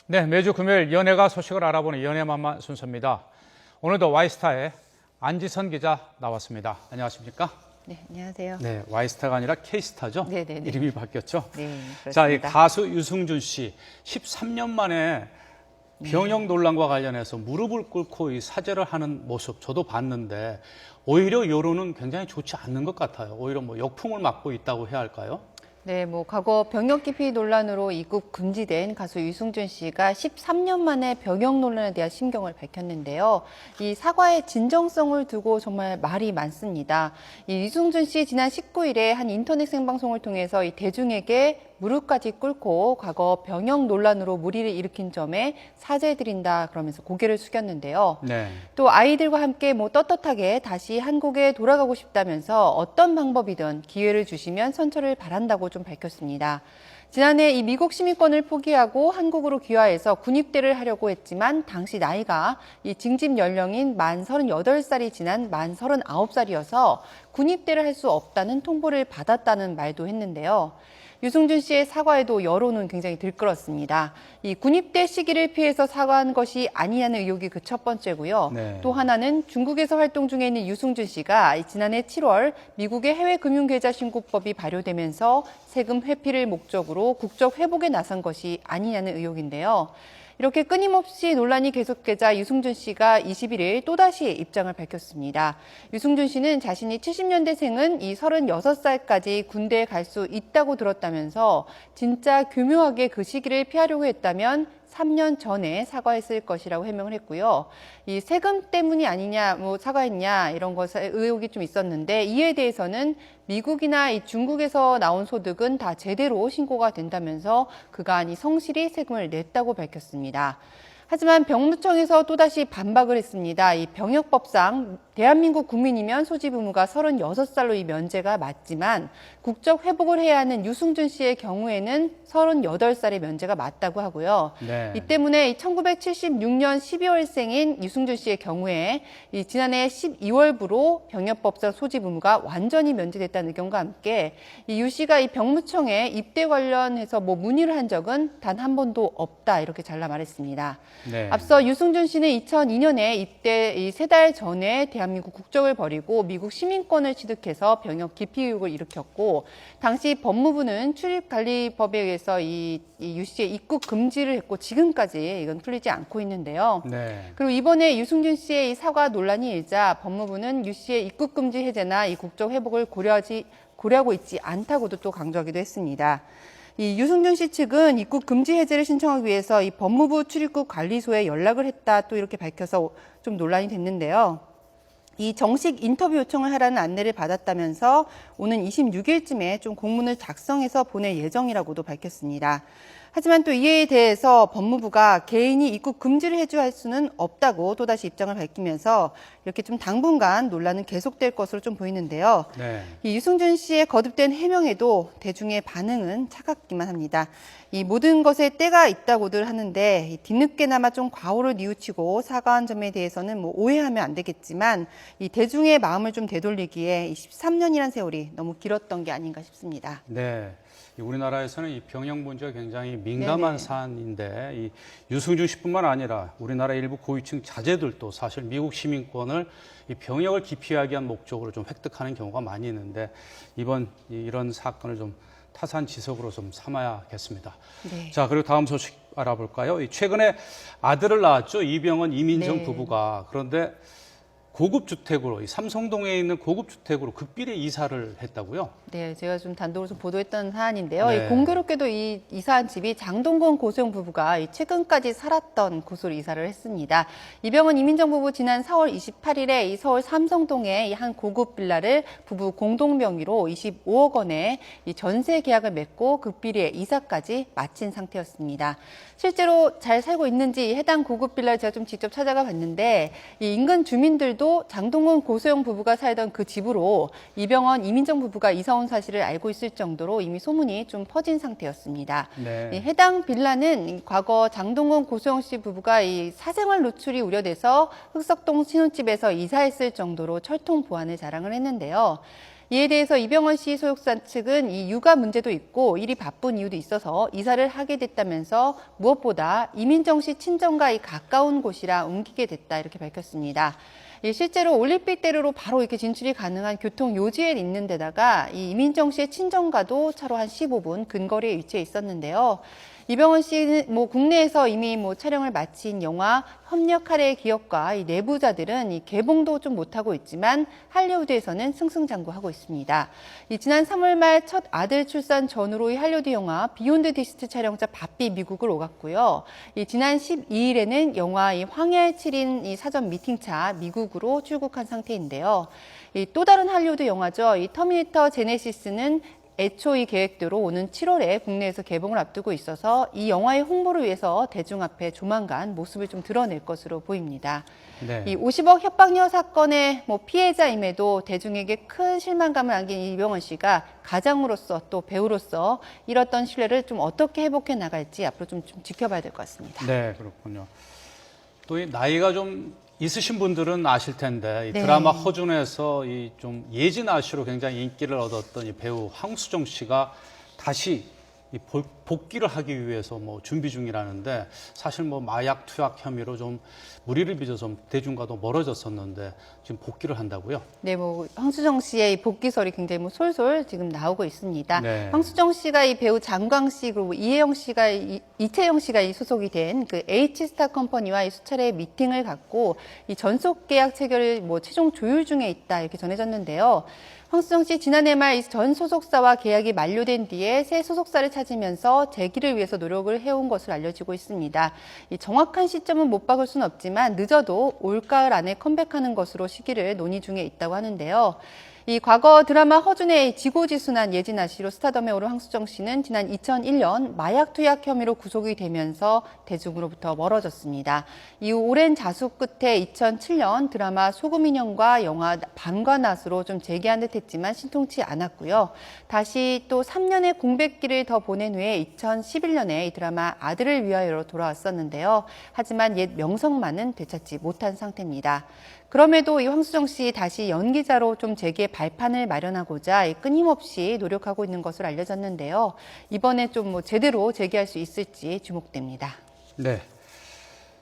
네, 매주 금요일 연예가 소식을 알아보는 연예만만 순서입니다. 오늘도 와이스타의 안지선 기자 나왔습니다. 안녕하십니까? 네, 안녕하세요. 네, 와이스타가 아니라 K스타죠? 네네네. 이름이 바뀌었죠? 네, 그렇습니다. 자, 이 가수 유승준 씨 13년 만에 병역 논란과 관련해서 무릎을 꿇고 이 사죄를 하는 모습 저도 봤는데 오히려 여론은 굉장히 좋지 않는 것 같아요. 오히려 뭐 역풍을 맞고 있다고 해야 할까요? 네, 과거 병역 기피 논란으로 입국 금지된 가수 유승준 씨가 13년 만에 병역 논란에 대한 심경을 밝혔는데요. 이 사과의 진정성을 두고 정말 말이 많습니다. 이 유승준 씨 지난 19일에 한 인터넷 생방송을 통해서 이 대중에게 무릎까지 꿇고 과거 병역 논란으로 물의를 일으킨 점에 사죄드린다 그러면서 고개를 숙였는데요. 네. 또 아이들과 함께 떳떳하게 다시 한국에 돌아가고 싶다면서 어떤 방법이든 기회를 주시면 선처를 바란다고 좀 밝혔습니다. 지난해 이 미국 시민권을 포기하고 한국으로 귀화해서 군입대를 하려고 했지만 당시 나이가 이 징집 연령인 만 38살이 지난 만 39살이어서 군입대를 할 수 없다는 통보를 받았다는 말도 했는데요. 유승준 씨의 사과에도 여론은 굉장히 들끓었습니다. 이 군입대 시기를 피해서 사과한 것이 아니냐는 의혹이 그 첫 번째고요. 네. 또 하나는 중국에서 활동 중에 있는 유승준 씨가 지난해 7월 미국의 해외금융계좌신고법이 발효되면서 세금 회피를 목적으로 국적 회복에 나선 것이 아니냐는 의혹인데요. 이렇게 끊임없이 논란이 계속되자 유승준 씨가 21일 또다시 입장을 밝혔습니다. 유승준 씨는 자신이 70년대생은 이 36살까지 군대에 갈 수 있다고 들었다면서 진짜 교묘하게 그 시기를 피하려고 했다면 3년 전에 사과했을 것이라고 해명을 했고요. 이 세금 때문이 아니냐, 사과했냐 이런 것에 의혹이 좀 있었는데 이에 대해서는 미국이나 이 중국에서 나온 소득은 다 제대로 신고가 된다면서 그간 이 성실히 세금을 냈다고 밝혔습니다. 하지만 병무청에서 또다시 반박을 했습니다. 이 병역법상 대한민국 국민이면 소집 의무가 36살로 이 면제가 맞지만 국적 회복을 해야 하는 유승준 씨의 경우에는 38살의 면제가 맞다고 하고요. 네. 이 때문에 1976년 12월생인 유승준 씨의 경우에 이 지난해 12월부로 병역법상 소집 의무가 완전히 면제됐다는 의견과 함께 이 유 씨가 이 병무청에 입대 관련해서 문의를 한 적은 단 한 번도 없다 이렇게 잘라 말했습니다. 네. 앞서 유승준 씨는 2002년에 입대 3달 전에 대한민국 국적을 버리고 미국 시민권을 취득해서 병역 기피 의혹을 일으켰고 당시 법무부는 출입관리법에 의해서 이 유 씨의 입국 금지를 했고 지금까지 이건 풀리지 않고 있는데요. 네. 그리고 이번에 유승준 씨의 이 사과 논란이 일자 법무부는 유 씨의 입국 금지 해제나 이 국적 회복을 고려하고 있지 않다고도 또 강조하기도 했습니다. 이 유승준 씨 측은 입국 금지 해제를 신청하기 위해서 이 법무부 출입국 관리소에 연락을 했다 또 이렇게 밝혀서 좀 논란이 됐는데요. 이 정식 인터뷰 요청을 하라는 안내를 받았다면서 오는 26일쯤에 좀 공문을 작성해서 보낼 예정이라고도 밝혔습니다. 하지만 또 이에 대해서 법무부가 개인이 입국 금지를 해줘야 할 수는 없다고 또다시 입장을 밝히면서 이렇게 좀 당분간 논란은 계속될 것으로 좀 보이는데요. 네. 이 유승준 씨의 거듭된 해명에도 대중의 반응은 차갑기만 합니다. 이 모든 것에 때가 있다고들 하는데 뒤늦게나마 좀 과오를 뉘우치고 사과한 점에 대해서는 오해하면 안 되겠지만 이 대중의 마음을 좀 되돌리기에 13년이란 세월이 너무 길었던 게 아닌가 싶습니다. 네. 우리나라에서는 이 병역 문제가 굉장히 민감한 네네. 사안인데 이 유승준 씨뿐만 아니라 우리나라 일부 고위층 자제들도 사실 미국 시민권을 이 병역을 기피하기 위한 목적으로 좀 획득하는 경우가 많이 있는데 이번 이런 사건을 좀 타산지석으로 좀 삼아야겠습니다. 네. 자, 그리고 다음 소식 알아볼까요? 최근에 아들을 낳았죠. 이병헌, 이민정 네. 부부가. 그런데 고급 주택으로, 이 삼성동에 있는 고급 주택으로 극비례 이사를 했다고요? 네, 제가 좀 단독으로 좀 보도했던 사안인데요. 네. 공교롭게도 이 이사한 집이 장동건 고소영 부부가 최근까지 살았던 곳으로 이사를 했습니다. 이병헌, 이민정 부부 지난 4월 28일에 이 서울 삼성동의 한 고급 빌라를 부부 공동 명의로 25억 원의 이 전세 계약을 맺고 극비례 이사까지 마친 상태였습니다. 실제로 잘 살고 있는지 해당 고급 빌라를 제가 좀 직접 찾아가 봤는데 이 인근 주민들도 장동건 고소영 부부가 살던 그 집으로 이병헌, 이민정 부부가 이사 온 사실을 알고 있을 정도로 이미 소문이 좀 퍼진 상태였습니다. 네. 해당 빌라는 과거 장동건 고소영 씨 부부가 이 사생활 노출이 우려돼서 흑석동 신혼집에서 이사했을 정도로 철통 보안을 자랑을 했는데요. 이에 대해서 이병헌 씨 소속사 측은 이 육아 문제도 있고 일이 바쁜 이유도 있어서 이사를 하게 됐다면서 무엇보다 이민정 씨 친정과 가까운 곳이라 옮기게 됐다 이렇게 밝혔습니다. 실제로 올림픽대로로 바로 이렇게 진출이 가능한 교통 요지에 있는 데다가 이 이민정 씨의 친정과도 차로 한 15분 근거리에 위치해 있었는데요. 이병헌 씨는 국내에서 이미 촬영을 마친 영화 협력하래의 기업과 이 내부자들은 이 개봉도 좀 못하고 있지만 할리우드에서는 승승장구하고 있습니다. 지난 3월 말 첫 아들 출산 전후로 이 할리우드 영화 비욘드 디스트 촬영차 바삐 미국을 오갔고요. 지난 12일에는 영화 황야의 7인 이 사전 미팅차 미국으로 출국한 상태인데요. 또 다른 할리우드 영화죠. 이 터미네이터 제네시스는 애초 이 계획대로 오는 7월에 국내에서 개봉을 앞두고 있어서 이 영화의 홍보를 위해서 대중 앞에 조만간 모습을 좀 드러낼 것으로 보입니다. 네. 이 50억 협박녀 사건의 피해자임에도 대중에게 큰 실망감을 안긴 이병헌 씨가 가장으로서 또 배우로서 잃었던 신뢰를 좀 어떻게 회복해 나갈지 앞으로 좀 지켜봐야 될 것 같습니다. 네, 그렇군요. 또 이 나이가 좀 있으신 분들은 아실 텐데 이 네. 드라마 허준에서 이 좀 예진 아씨로 굉장히 인기를 얻었던 이 배우 황수정 씨가 다시 이 복귀를 하기 위해서 준비 중이라는데 사실 마약 투약 혐의로 좀 무리를 빚어서 대중과도 멀어졌었는데 지금 복귀를 한다고요? 네, 황수정 씨의 이 복귀설이 굉장히 솔솔 지금 나오고 있습니다. 네. 황수정 씨가 이 배우 장광 씨 그리고 이채영 씨가 이 소속이 된 그 H스타 컴퍼니와 이 수차례 미팅을 갖고 이 전속 계약 체결을 최종 조율 중에 있다 이렇게 전해졌는데요. 황수정 씨 지난해 말 전 소속사와 계약이 만료된 뒤에 새 소속사를 찾으면서 재기를 위해서 노력을 해온 것으로 알려지고 있습니다. 이 정확한 시점은 못 박을 수는 없지만 늦어도 올가을 안에 컴백하는 것으로 시기를 논의 중에 있다고 하는데요. 이 과거 드라마 허준의 지고지순한 예진아 씨로 스타덤에 오른 황수정 씨는 지난 2001년 마약 투약 혐의로 구속이 되면서 대중으로부터 멀어졌습니다. 이후 오랜 자수 끝에 2007년 드라마 소금인형과 영화 밤과 낮으로 좀 재기한 듯 했지만 신통치 않았고요. 다시 또 3년의 공백기를 더 보낸 후에 2011년에 이 드라마 아들을 위하여로 돌아왔었는데요. 하지만 옛 명성만은 되찾지 못한 상태입니다. 그럼에도 이 황수정 씨 다시 연기자로 좀 재기의 발판을 마련하고자 끊임없이 노력하고 있는 것으로 알려졌는데요. 이번에 좀 제대로 재기할 수 있을지 주목됩니다. 네.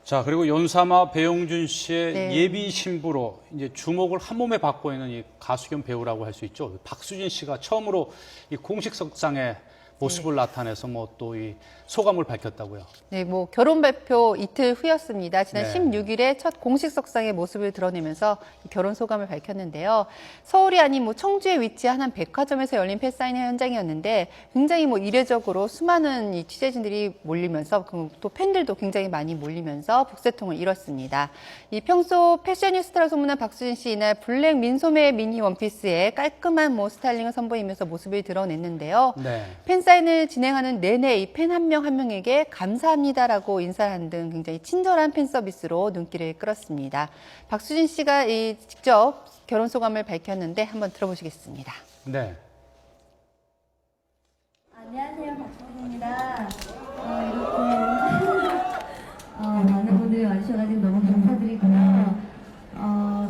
자, 그리고 연사마 배용준 씨의 네. 예비 신부로 이제 주목을 한 몸에 받고 있는 이 가수 겸 배우라고 할 수 있죠. 박수진 씨가 처음으로 이 공식석상에 모습을 나타내서 또 이 소감을 밝혔다고요. 네, 결혼 발표 이틀 후였습니다. 지난 네. 16일에 첫 공식석상의 모습을 드러내면서 결혼 소감을 밝혔는데요. 서울이 아닌 청주에 위치한 한 백화점에서 열린 팬사인회 현장이었는데 굉장히 이례적으로 수많은 이 취재진들이 몰리면서 또 팬들도 굉장히 많이 몰리면서 북새통을 이뤘습니다. 이 평소 패셔니스타로 소문난 박수진 씨 이날 블랙 민소매 미니 원피스에 깔끔한 스타일링을 선보이면서 모습을 드러냈는데요. 네. 팬사인을 진행하는 내내 이 팬 한 명 한 명에게 감사합니다라고 인사를 한 등 굉장히 친절한 팬 서비스로 눈길을 끌었습니다. 박수진 씨가 직접 결혼 소감을 밝혔는데 한번 들어보시겠습니다. 네. 안녕하세요, 박수진입니다. 이렇게 많은 분들이 와주셔가지고 너무 감사드리고요.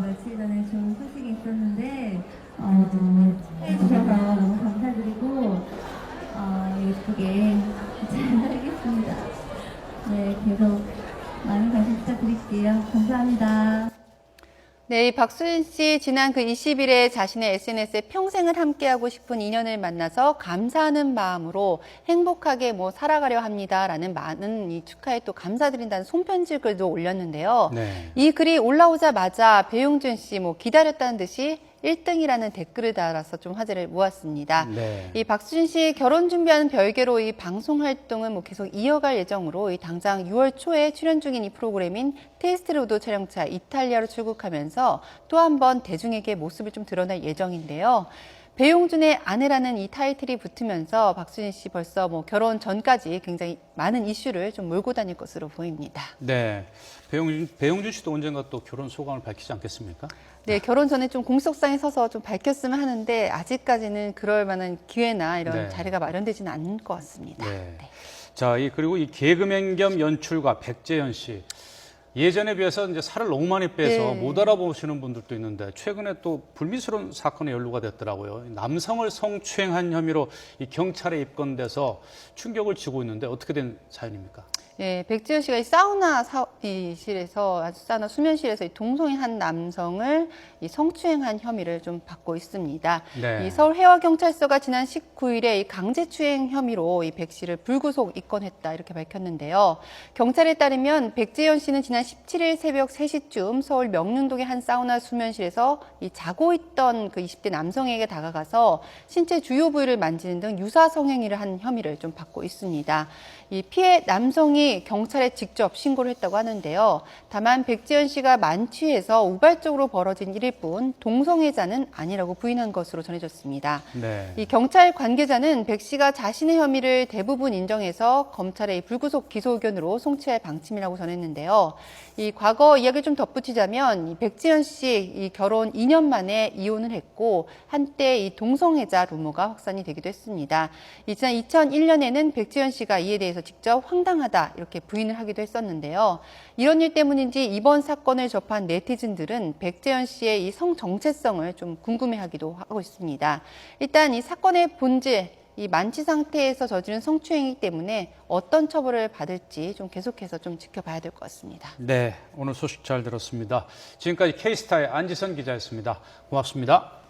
며칠 전에 좋은 소식이 있었는데 축하해주셔서 너무 감사드리고 예쁘게 잘 살겠습니다. 네, 계속 많은 관심 부탁드릴게요. 감사합니다. 네, 박수진 씨 지난 20일에 자신의 SNS에 평생을 함께하고 싶은 인연을 만나서 감사하는 마음으로 행복하게 살아가려 합니다라는 많은 이 축하에 또 감사드린다는 손편지 글도 올렸는데요. 네. 이 글이 올라오자마자 배용준 씨 기다렸다는 듯이 1등이라는 댓글을 달아서 좀 화제를 모았습니다. 네. 이 박수진 씨 결혼 준비하는 별개로 이 방송 활동은 계속 이어갈 예정으로 당장 6월 초에 출연 중인 이 프로그램인 테이스트 로드 촬영차 이탈리아로 출국하면서 또 한 번 대중에게 모습을 좀 드러낼 예정인데요. 배용준의 아내라는 이 타이틀이 붙으면서 박수진 씨 벌써 결혼 전까지 굉장히 많은 이슈를 좀 몰고 다닐 것으로 보입니다. 네. 배용준 씨도 언젠가 또 결혼 소감을 밝히지 않겠습니까? 네, 결혼 전에 좀 공식석상에 서서 좀 밝혔으면 하는데 아직까지는 그럴 만한 기회나 이런 네. 자리가 마련되지는 않을 것 같습니다. 네. 네. 자, 그리고 이 개그맨 겸 연출가 백재현 씨. 예전에 비해서 이제 살을 너무 많이 빼서 네. 못 알아보시는 분들도 있는데 최근에 또 불미스러운 사건에 연루가 됐더라고요. 남성을 성추행한 혐의로 이 경찰에 입건돼서 충격을 주고 있는데 어떻게 된 사연입니까? 예, 백지연 씨가 이 사우나 실에서 사우나 수면실에서 이 동성애 한 남성을 이 성추행한 혐의를 좀 받고 있습니다. 네. 이 서울 해와경찰서가 지난 19일에 이 강제추행 혐의로 이 백 씨를 불구속 입건했다 이렇게 밝혔는데요. 경찰에 따르면 백지연 씨는 지난 17일 새벽 3시쯤 서울 명륜동의 한 사우나 수면실에서 이 자고 있던 그 20대 남성에게 다가가서 신체 주요 부위를 만지는 등 유사 성행위를 한 혐의를 좀 받고 있습니다. 이 피해 남성이 경찰에 직접 신고를 했다고 하는데요. 다만 백지연 씨가 만취해서 우발적으로 벌어진 일일 뿐 동성애자는 아니라고 부인한 것으로 전해졌습니다. 네. 이 경찰 관계자는 백 씨가 자신의 혐의를 대부분 인정해서 검찰의 불구속 기소 의견으로 송치할 방침이라고 전했는데요. 이 과거 이야기를 좀 덧붙이자면 이 백지연 씨 이 결혼 2년 만에 이혼을 했고 한때 이 동성애자 루머가 확산이 되기도 했습니다. 지난 2001년에는 백지연 씨가 이에 대해서 직접 황당하다 이렇게 부인을 하기도 했었는데요. 이런 일 때문인지 이번 사건을 접한 네티즌들은 백지연 씨의 이 성 정체성을 좀 궁금해하기도 하고 있습니다. 일단 이 사건의 본질, 이 만취 상태에서 저지른 성추행이기 때문에 어떤 처벌을 받을지 좀 계속해서 좀 지켜봐야 될 것 같습니다. 네, 오늘 소식 잘 들었습니다. 지금까지 K스타의 안지선 기자였습니다. 고맙습니다.